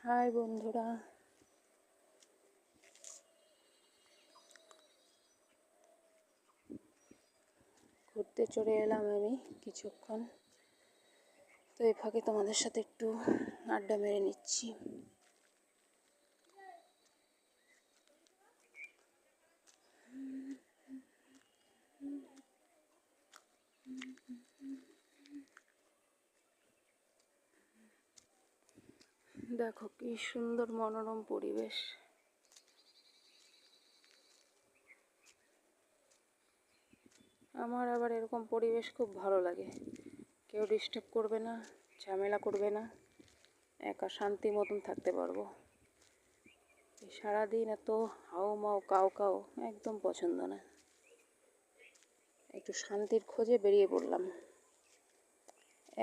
High বন্ধুরা, ঘুরতে চলে এলাম আমি কিছুক্ষণ। তো এই ফাঁকে তোমাদের সাথে একটু আড্ডা মেরে নিচ্ছি। দেখো কি সুন্দর মনোরম পরিবেশ। আমার আবার এরকম পরিবেশ খুব ভালো লাগে। কেউ ডিস্টার্ব করবে না, ঝামেলা করবে না, একা শান্তি মতন থাকতে পারবো। সারাদিন এত হাও মাও কাও কাও একদম পছন্দ না। একটু শান্তির খোঁজে বেরিয়ে পড়লাম।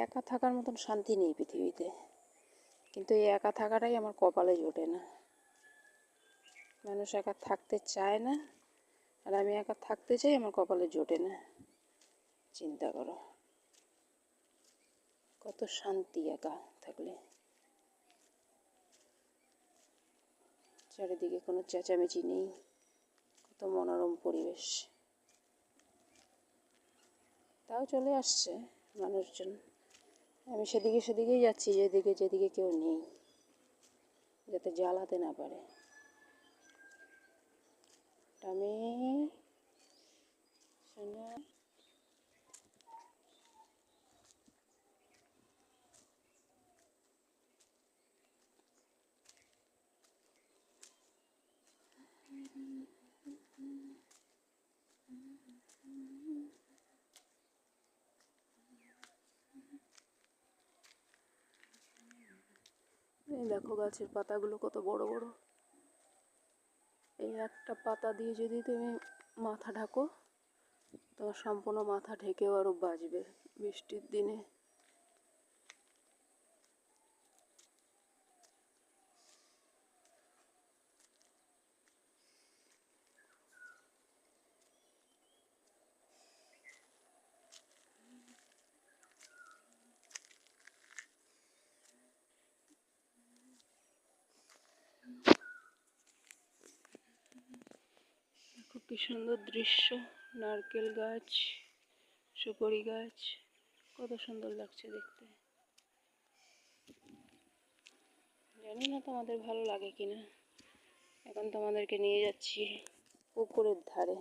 একা থাকার মতন শান্তি নেই পৃথিবীতে, কিন্তু এই একা থাকাটাই আমার কপালে জোটে না। মানুষ একা থাকতে চায় না, আর আমি একা থাকতে চাই, আমার কপালে জোটে না। চিন্তা করো, কত শান্তি একা থাকলে। চারিদিকে কোনো চেঁচামেচি নেই, কত মনোরম পরিবেশ। তাও চলে আসছে মানুষজন। আমি সেদিকেই যাচ্ছি, যেদিকে কেউ নেই, যাতে জ্বালাতে না পারে। আমি এই দেখো গাছের পাতাগুলো কত বড় বড়। এই একটা পাতা দিয়ে যদি তুমি মাথা ঢাকো, তোমার সম্পূর্ণ মাথা ঢেকেও আরও বাঁচবে বৃষ্টির দিনে। খুব কি সুন্দর দৃশ্য। নারকেল গাছ, সুপারি গাছ, কত সুন্দর লাগছে দেখতে। জানি না তোমাদের ভালো লাগে কিনা। এখন তোমাদেরকে নিয়ে যাচ্ছি পুকুরের ধারে।